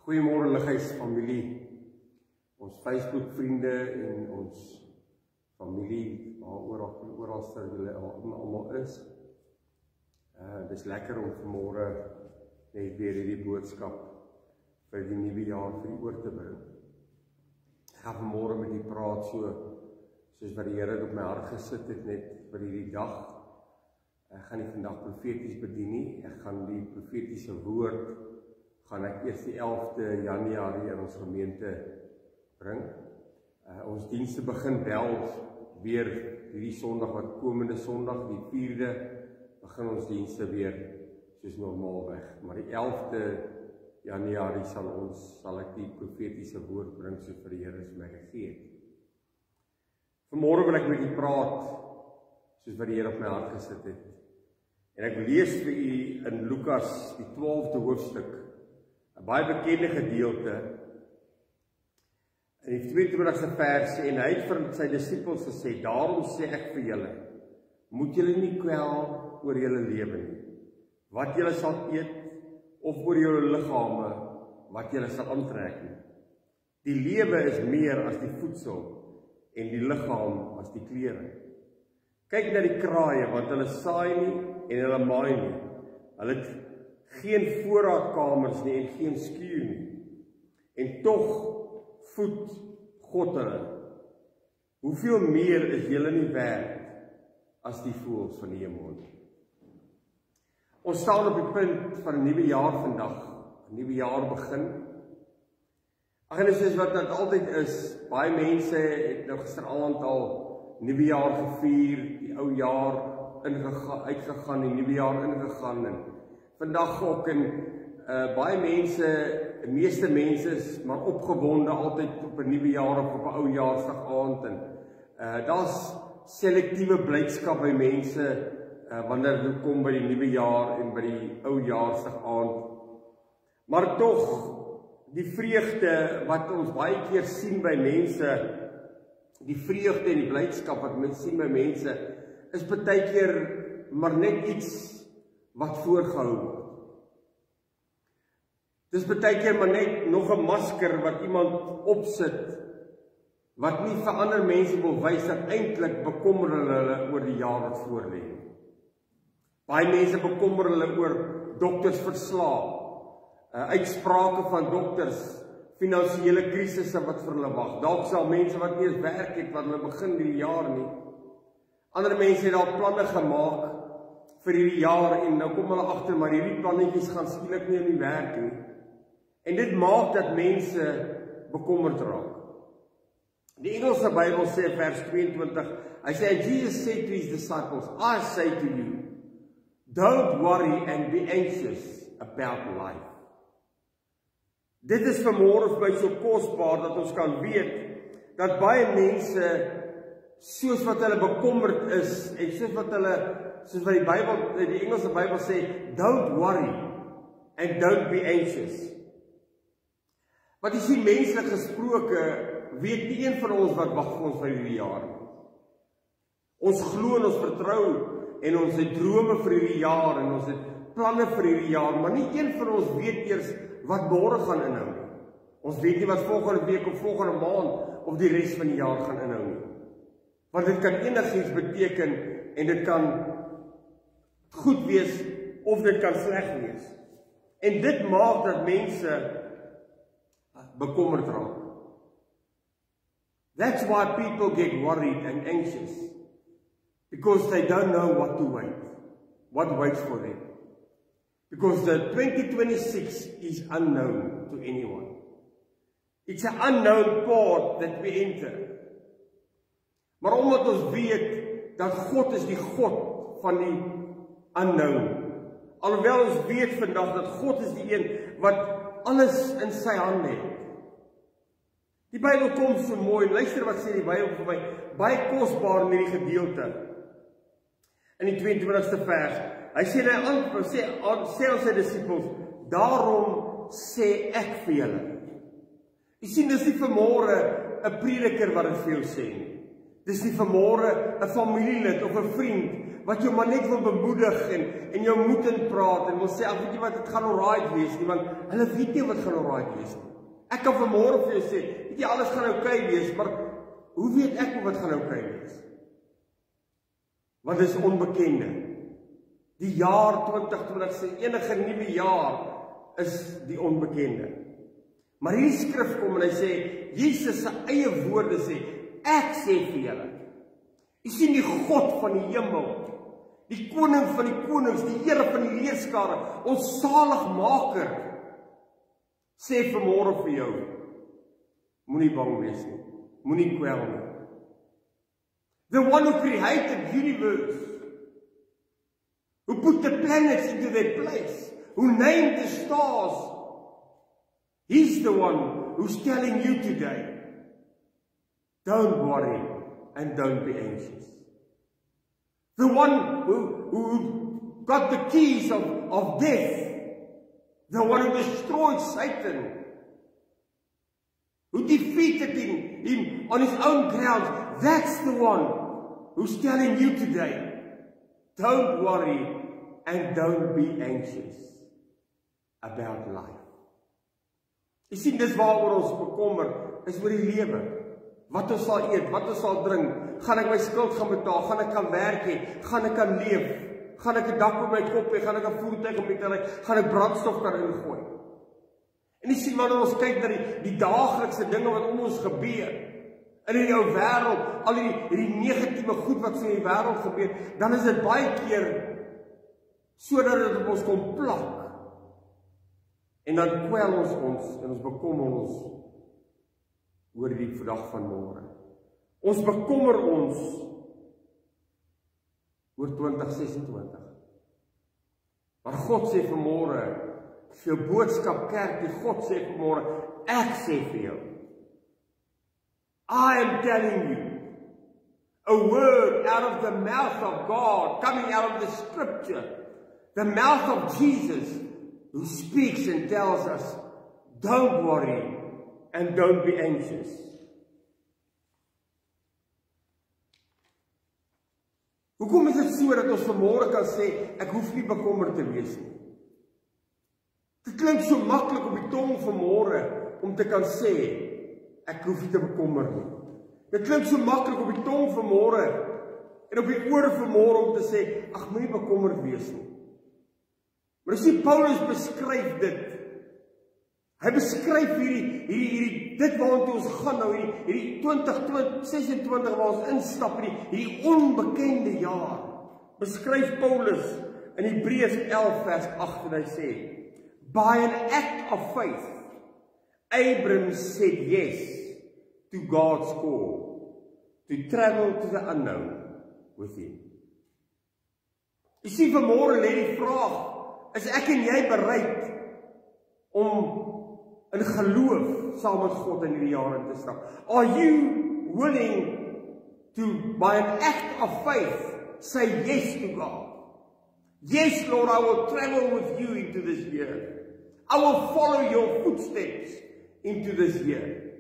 Goeiemôre Lighuisfamilie, ons Facebook vriende en ons familie, oral julle allemaal is. Dis lekker om vanmôre net weer hierdie boodskap vir die nuwe jaar vir die oor te bring. Ek gaan vanmôre met die praat soos wat die Here op my hart gesit het net vir hierdie dag. Ek gaan nie vandag profeties bedien nie, ek gaan die profetiese woord gaan ek eers die 11de Januarie in ons gemeente bring. Ons dienste begin wel weer hierdie Sondag wat komende Sondag, die 4de, begin ons dienste weer soos normaalweg. Maar die 11de Januarie sal ek die profetiese woord bring soos vir die Here my gegee het. Vanmôre wil ek met u praat soos wat die Here op my hart gesit het. En ek lees vir u in Lukas die 12de hoofstuk, 'n baie bekende gedeelte, in die 22ste vers, en hy het vir sy disippels gesê, daarom sê ek vir julle, moet julle nie kwel oor julle lewe nie, wat julle sal eet, of oor julle liggame, wat julle sal aantrek nie. Die lewe is meer as die voedsel, en die liggaam as die klere. Kyk na die kraaie, want hulle saai nie, en hulle maai nie, hulle het geen voorraadkamers nie en geen skuur nie. En tog voed God hulle. Hoeveel meer is julle nie werd as die voëls van die hemel? Ons staan op die punt van 'n nuwe jaar vandag. 'n Nuwe jaar begin. Ag, en soos wat dit altyd is, baie mense het nou gisteraand al nuwe jaar gevier, die ou jaar uitgegaan, die nuwe jaar ingegaan, en vandag ook, en baie mense, die meeste mense is maar opgewonde altyd op 'n nuwe jaar of op 'n ou jaarsdag aand, en daar's selektiewe blydskap by mense wanneer dit kom by die nuwe jaar en by die ou jaarsdag aand. Maar tog, die vreugde wat ons baie keer sien by mense, die vreugde en die blydskap wat mense sien by mense, is baie keer maar net iets wat voorgehou word. Dis baie keer maar net nog 'n masker wat iemand opsit, wat nie vir ander mense wil wys dat eintlik bekommer hulle oor die jaar wat voorlê. Baie mense bekommer hulle oor doktersverslae, uitsprake van dokters, finansiële krisisse wat vir hulle wag. Dalk sal mense wat nie eens werk het wat hulle begin die jaar nie. Ander mense het al planne gemaak vir hierdie jaar en nou kom hulle agter, maar hierdie plannetjies gaan skielik nie in die werk nie. En dit maak dat mense bekommerd raak. Die Engelse Bybel sê vers 22, hy sê, Jesus said to his disciples, I say to you, don't worry and be anxious about life. Dit is vanmôre vir my so kosbaar dat ons kan weet dat baie mense soos wat hulle bekommerd is en soos wat die Bybel, die Engelse Bybel sê, don't worry and don't be anxious. Want jy sien, menslik gesproke, weet nie een van ons wat wag vir ons vir hierdie jaar. Ons glo en ons vertrou en ons het drome vir hierdie jaar en ons het planne vir hierdie jaar, maar nie een van ons weet eers wat môre gaan inhou nie. Ons weet nie wat volgende week of volgende maand of die res van die jaar gaan inhou nie. Want dit kan enigiets beteken en dit kan goed wees of dit kan sleg wees. En dit maak dat mense bekommerd raak. That's why people get worried and anxious. Because they don't know what to wait. What waits for them. Because the 2026 is unknown to anyone. It's an unknown path that we enter. Maar omdat ons weet dat God is die God van die unknown. Alhoewel ons weet vandag dat God is die een wat alles in sy hande het. Die Bybel kom so mooi, luister wat sê die Bybel vir my, baie kosbaar in hierdie gedeelte. In die 22ste vers, hy sê aan sy disippels, daarom sê ek vir julle. Jy sien, dis nie vanmôre 'n prediker wat dit vir jou sê nie. Dis nie vanmôre 'n familielid of 'n vriend wat jou maar net wil bemoedig en jou moed inpraat en wil sê, weet jy wat, dit gaan alright wees nie, want hulle weet nie wat gaan alright wees nie. Ek kan vanmôre vir jou sê, weet jy, alles gaan oukei wees, maar hoe weet ek wat gaan oukei wees? Want dit is onbekende. Die jaar 2020 sê, enige nuwe jaar is die onbekende. Maar hierdie skrif kom en hy sê, Jesus se eie woorde sê, ek sê vir julle, jy sien die God van die hemel, die koning van die konings, die Here van die leerskare, ons saligmaker, sê vanmôre vir jou, moenie bang wees nie, moenie kwel nie. The one who created the universe, who put the planets into their place, who named the stars, he's the one who's telling you today, don't worry and don't be anxious. The one who got the keys of death, the one who destroyed Satan, who defeated him on his own ground, that's the one who's telling you today, don't worry and don't be anxious about life. Jy sien, dis waaroor ons bekommer, is oor die lewe. Wat ons sal eet, wat ons sal drink, gaan ek my skuld gaan betaal, gaan ek kan werk hê, gaan ek kan leef, gaan ek 'n dak op my kop hê, gaan ek 'n voertuig op die ry, gaan ek brandstof kan ingooi. En jy sien, wanneer ons kyk na die daaglikse dinge wat om ons gebeur, in die ou wêreld, al hierdie negatiewe goed wat in die wêreld gebeur, dan is dit baie keer sodat dit op ons kom plak. En dan kwel ons en ons bekommer ons oor die dag van môre. Ons bekommer ons oor 2026. Maar God sê vanmôre, vir jou boodskap kerk, die God sê vanmôre, ek sê vir jou, I am telling you, a word out of the mouth of God, coming out of the scripture, the mouth of Jesus, who speaks and tells us, don't worry and don't be anxious. Hoekom is dit so dat ons vanmôre kan sê, ek hoef nie bekommerd te wees nie? Dit klink so maklik op die tong vanmôre om te kan sê, ek hoef nie te bekommer nie. Dit klink so maklik op die tong vanmôre en op die ore vanmôre om te sê, ag, moenie bekommerd wees nie. Maar as jy Paulus beskryf dit, hy beskryf hierdie dit waartoe ons gaan nou, hierdie 2026 waar ons instap, hierdie onbekende jaar, beskryf Paulus in Hebreërs 11 vers 8 en hy sê, by an act of faith, Abram said yes to God's call, to travel to the unknown with him. Jy sien, vanmôre lê die vraag, is ek en jy bereid om in geloof saam met God in hierdie jare te stap? Are you willing to, by an act of faith, say yes to God? Yes, Lord, I will travel with you into this year. I will follow your footsteps into this year.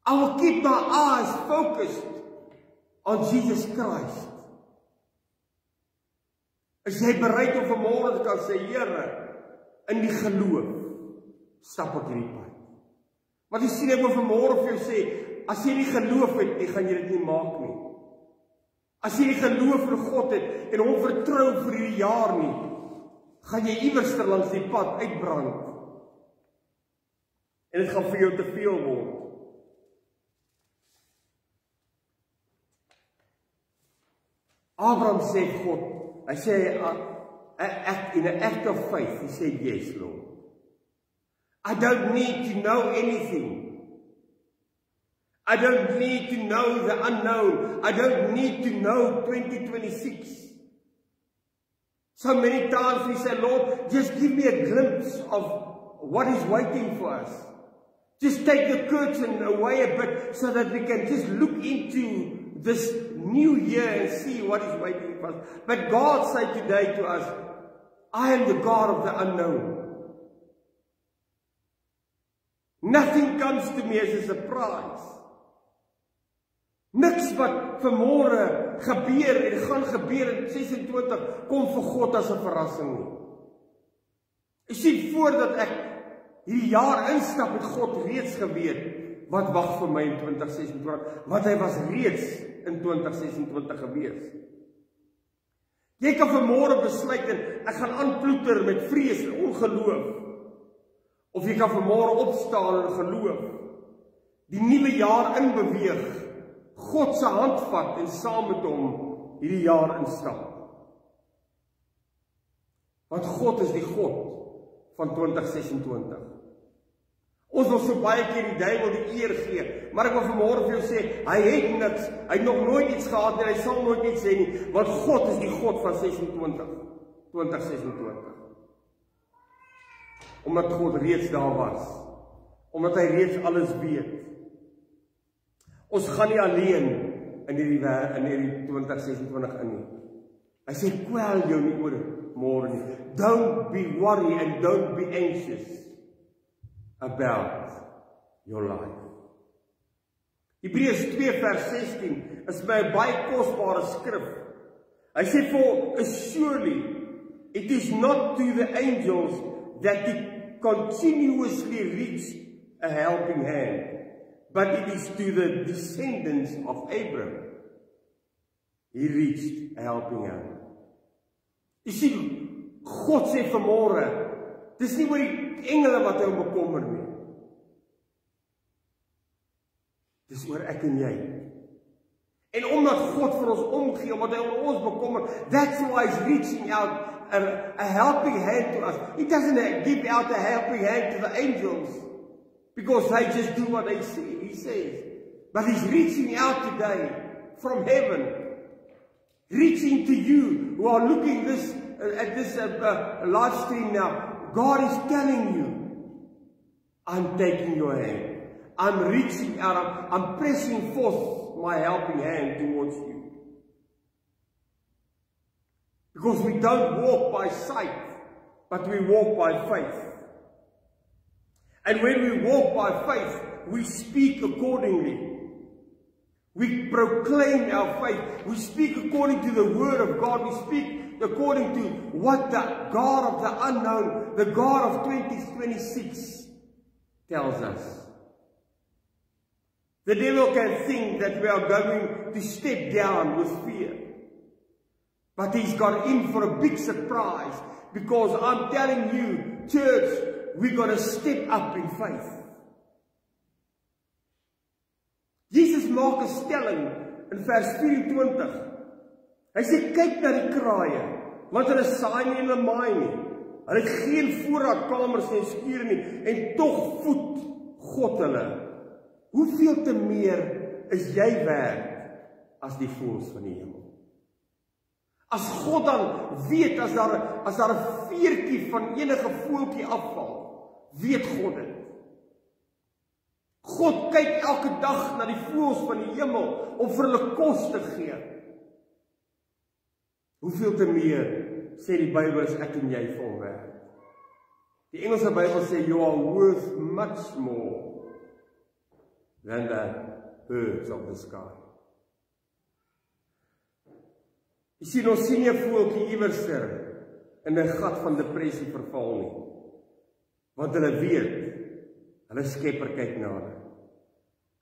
I will keep my eyes focused on Jesus Christ. Is jy bereid om vanmôre te kan sê, Here, in die geloof stap ek hierdie pad? Want jy sien, ek wil vanmôre vir jou sê, as jy nie geloof het nie, gaan jy dit nie maak nie. As jy nie geloof vir God het en hom vertrou vir hierdie jaar nie, gaan jy iewers langs die pad uitbrand. En dit gaan vir jou te veel word. Abraham sê God, hy sê, in an act of faith, he said, yes, Lord. I don't need to know anything. I don't need to know the unknown. I don't need to know 2026. So many times we say, Lord, just give me a glimpse of what is waiting for us. Just take the curtain away a bit so that we can just look into this new year and see what is waiting for us. But God said today to us, I am the God of the unknown. Nothing comes to me as a surprise. Niks wat vanmôre gebeur en gaan gebeur in 26 kom vir God as 'n verrassing nie. Ek sien voordat ek hierdie jaar instap het God reeds geweet wat wag vir my in 2026, want hy was reeds in 2026 gewees. Jy kan vanmôre besluit en ek gaan aanploeter met vrees en ongeloof. Of jy kan vanmôre opstaan en geloof. Die nuwe jaar inbeweeg. God se hand vat en saam met hom hierdie jaar instap. Want God is die God van 2026. Ons wil so baie keer die duiwel die eer gee, maar ek wil vanmôre vir jou sê, hy het niks, hy het nog nooit iets gehad en hy sal nooit iets sê nie, want God is die God van 2026. Omdat God reeds daar was, omdat hy reeds alles weet. Ons gaan nie alleen in hierdie 2026 in nie. Hy sê, kwel jou nie oor môre nie. Don't be worried and don't be anxious about your life. Hebreërs 2 vers 16 is my baie kosbare skrif. Hy sê, for surely it is not to the angels that it continuously reach a helping hand, but it is to the descendants of Abraham. He reached a helping hand. Jy sien, God sê vanmôre, dis nie oor die engele wat hy bekommer nie. Dis oor ek en jy. En omdat God vir ons omgee, omdat hy oor ons bekommer, that's why he's reaching out a helping hand to us. He doesn't give out a helping hand to the angels, because they just do what they say, he says. But he's reaching out today from heaven, reaching to you who are looking at this live stream now. God is telling you, I'm taking your hand. I'm reaching out. I'm pressing forth my helping hand towards you. Because we don't walk by sight, but we walk by faith. And when we walk by faith, we speak accordingly. We proclaim our faith. We speak according to the word of God. We speak according to what the God of the unknown, the God of 2026 tells us. The devil can think that we are going to step down with fear. But he's got in for a big surprise, because I'm telling you, church, we're going to step up in faith. Jesus maak 'n stelling in vers 24. Hy sê, kyk na die kraaie, want hulle saai nie en hulle maai nie. Hulle het geen voorraadkamers en skure nie, en tog voed God hulle. Hoeveel te meer is jy werd as die voëls van die hemel? As God dan weet, as daar 'n veertjie van enige voeltjie afval, weet God dit. God kyk elke dag na die voëls van die hemel om vir hulle kos te gee. Hoeveel te meer, sê die Bybel, is ek en jy vol werd. Die Engelse Bybel sê, you are worth much more than the birds of the sky. Jy sien, ons sien nie 'n voeltjie iewerster in 'n gat van depressie verval nie. Want hulle weet, hulle Skepper kyk na hulle.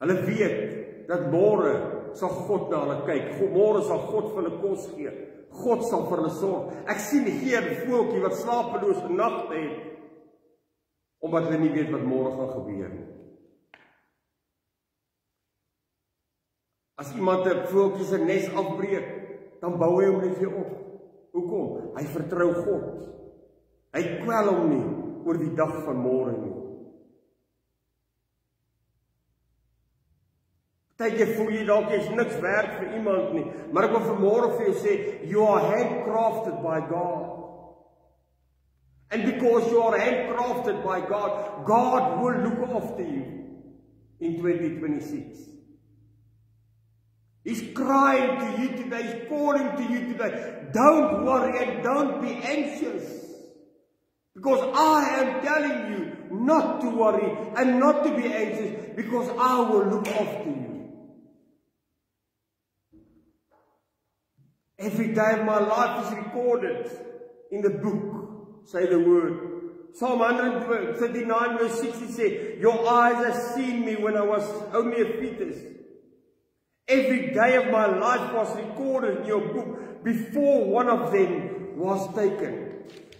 Hulle weet dat môre sal God na hulle kyk. Môre sal God vir hulle kos gee. God sal vir hulle sorg. Ek sien geen voeltjie wat slapelose nagte het, omdat hulle nie weet wat môre gaan gebeur nie. As iemand 'n voeltjie se nes afbreek, dan bou hy hom net weer op. Hoekom? Hy vertrou God. Hy kwel hom nie oor die dag van môre nie. Partykeer voel jy dalk jy's niks werd vir iemand nie, maar ek wil vanmôre vir jou sê, you are handcrafted by God. And because you are handcrafted by God, God will look after you in 2026. He's crying to you today, he's calling to you today. Don't worry and don't be anxious. Because I am telling you not to worry and not to be anxious, because I will look after you. Every day of my life is recorded in the book, say the word. Psalm 139 verse 60 says, your eyes have seen me when I was only a fetus. Every day of my life was recorded in your book before one of them was taken.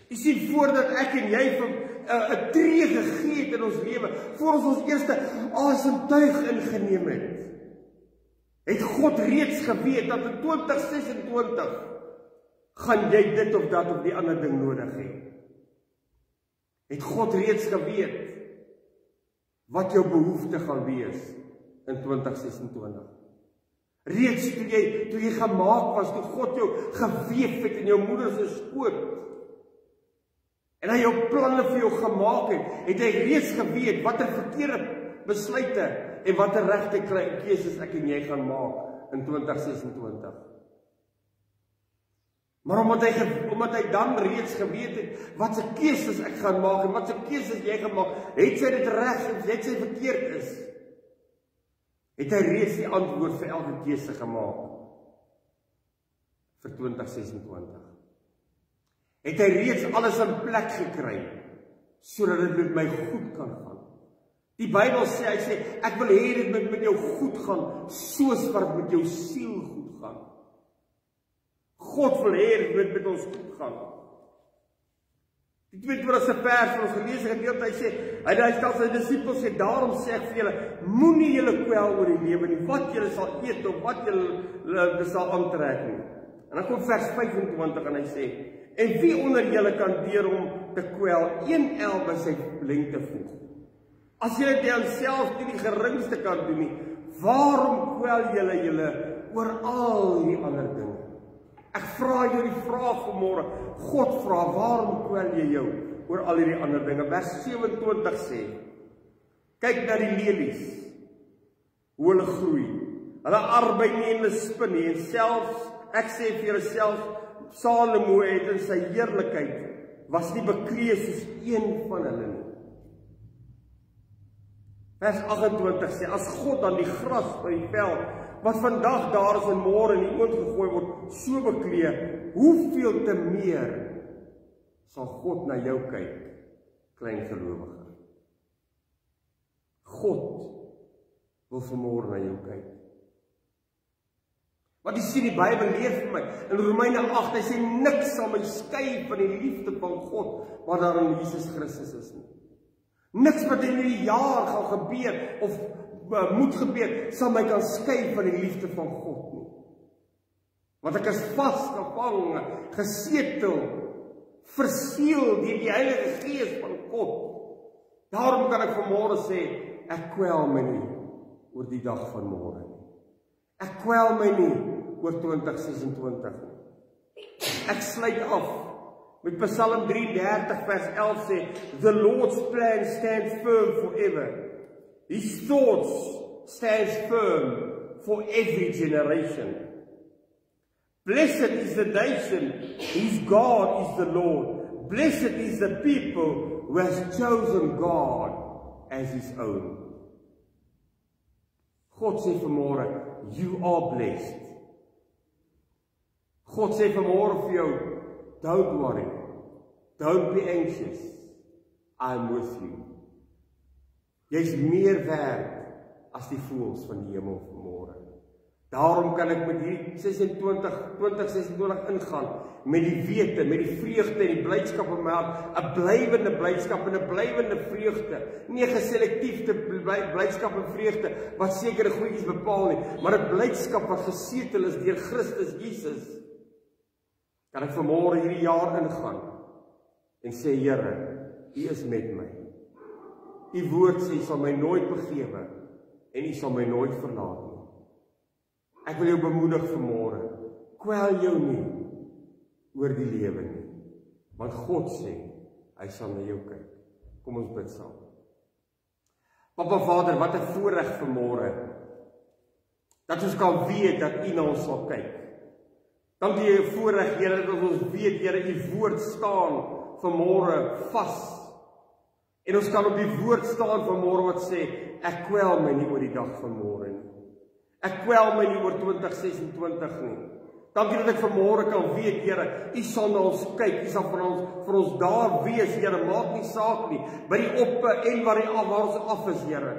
Jy sien, voordat ek en jy vir 'n tree gegee het in ons lewe, voor ons eerste asemtuig ingeneem het, het God reeds geweet dat in 2026 gaan jy dit of dat of die ander ding nodig hê. Het God reeds geweet wat jou behoefte gaan wees in 2026. Reeds toe jy gemaak was, toe God jou geweef het in jou moeder se skoot, en hy jou planne vir jou gemaak het hy reeds geweet watter verkeerde besluite en watter regte keuses ek en jy gaan maak in 2026. Maar omdat hy dan reeds geweet het wat se keuses ek gaan maak en wat se keuses jy gaan maak, het sy dit reg en het sy verkeerd is, het hy reeds die antwoord vir elke keuse gemaak vir 2026. Het hy reeds alles in plek gekry, sodat dit met my goed kan gaan. Die Bybel sê, hy sê, ek wil hê dit met jou goed gaan, soos wat met jou siel goed gaan. God wil hê dit met ons goed gaan. Die 22ste vers van ons geleesde gedeelte, hy sê, hy stel sy disippels sê, daarom sê ek vir julle, moenie julle kwel oor die lewe nie, wat julle sal eet of wat julle sal aantrek nie. En dan kom vers 25 en hy sê, en wie onder julle kan deur hom te kwel, een el by sy lengte voeg? As julle dit self nie die geringste kan doen nie, waarom kwel julle oor al die ander dinge? Ek vra jou die vraag vanmôre, God vra, waarom kwel jy jou oor al die ander dinge? Vers 27 sê, kyk na die lelies, hoe hulle groei. Hulle arbei nie en hulle spin nie, en selfs, ek sê vir julle self, Salomo het in sy heerlikheid was nie bekleed soos een van hulle nie. Vers 28 sê, as God dan die gras by die veld, wat vandag daar is en môre in die oond gegooi word, so bekleed, hoeveel te meer sal God na jou kyk, klein gelowige. God wil vanmôre na jou kyk. Wat jy sien, die Bybel leer vir my, in Romeine 8, hy sê, niks sal my skei van die liefde van God, wat daar in Jesus Christus is nie. Niks wat in die jaar gaan gebeur, of moet gebeur, sal my kan skei van die liefde van God nie. Want ek is vasgevang, gesetel, verseël deur die Heilige Gees van God. Daarom kan ek vanmôre sê, ek kwel my nie oor die dag van môre nie. Ek kwel my nie oor 2026 nie. Ek sluit af met Psalm 33 vers 11 sê, the Lord's plan stands firm forever. His thoughts stands firm for every generation. Blessed is the nation whose God is the Lord. Blessed is the people who has chosen God as his own. God sê vanmôre, you are blessed. God sê vanmôre vir jou, don't worry, don't be anxious, I'm with you. Jy's meer werd as die voëls van die hemel vanmôre. Daarom kan ek met hierdie 2026 ingaan, met die wete, met die vreugde en die blydskap in my hart, 'n blywende blydskap en 'n blywende vreugde, nie 'n geselektiefde blydskap en vreugde wat sekere goedjies bepaal nie, maar 'n blydskap wat gesetel is deur Christus Jesus. Kan ek vanmôre hierdie jaar ingaan en sê, Here, U is met my. U woord sê, U sal my nooit begewe en U sal my nooit verlaat nie. Ek wil jou bemoedig vanmôre, kwel jou nie oor die lewe nie, want God sê, hy sal na jou kyk. Kom ons bid saam. Papa Vader, wat 'n voorreg vanmôre, dat ons kan weet dat U na ons sal kyk. Dankie vir die voorreg, Here, dat ons weet, Here, U woord staan vanmôre vas. En ons kan op die woord staan vanmôre wat sê, ek kwel my nie oor die dag van môre nie. Ek kwel my nie oor 2026 nie. Dankie dat ek vanmôre kan weet, Here, U sal na ons kyk, U sal vir ons daar wees, Here, maak nie saak nie, by die op en waar ons af is, Here.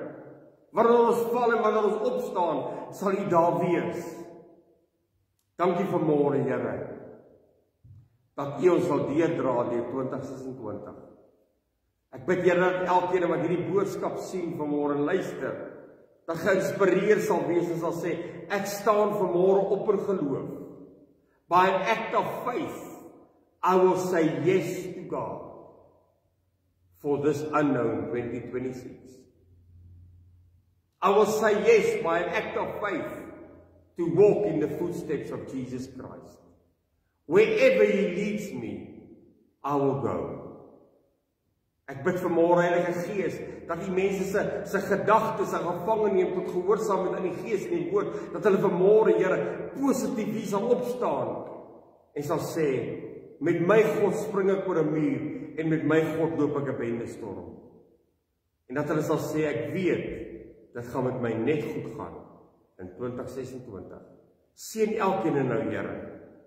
Wanneer ons val en wanneer ons opstaan, sal U daar wees. Dankie vanmôre, Here, dat U ons sal deurdra deur 2026. Ek bid, Here, dat elkeen wat hierdie boodskap sien vanmôre en luister, dat geïnspireer sal wees en sal sê, ek staan vanmôre op in geloof. By an act of faith, I will say yes to God for this unknown 2026. I will say yes by an act of faith to walk in the footsteps of Jesus Christ. Wherever He leads me, I will go. Ek bid vanmôre, Heilige Gees, dat die mense se gedagtes gevange neem tot gehoorsaamheid aan die Gees en die Woord, dat hulle vanmôre, Here, positief hier sal opstaan en sal sê, met my God spring ek oor 'n muur en met my God loop ek 'n bendestorm. En dat hulle sal sê, ek weet, dit gaan met my net goed gaan in 2026. Seën elkeen in nou, Here,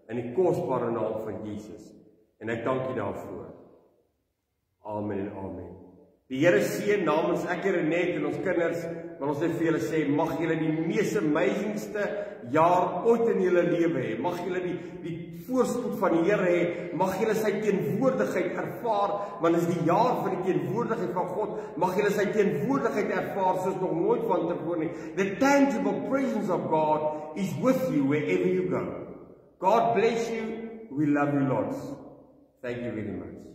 in die kosbare naam van Jesus. En ek dank U daarvoor. Amen en amen. Die Here seën namens ek en Renet en ons kinders, maar ons wil vir julle sê, mag julle die mees amazingste jaar ooit in julle lewe hê. Mag julle die voorspoed van die Here hê. Mag julle sy teenwoordigheid ervaar, want dit is die jaar van die teenwoordigheid van God. Mag julle sy teenwoordigheid ervaar soos nog nooit van tevore nie. The tangible presence of God is with you wherever you go. God bless you. We love you lots. Thank you very much.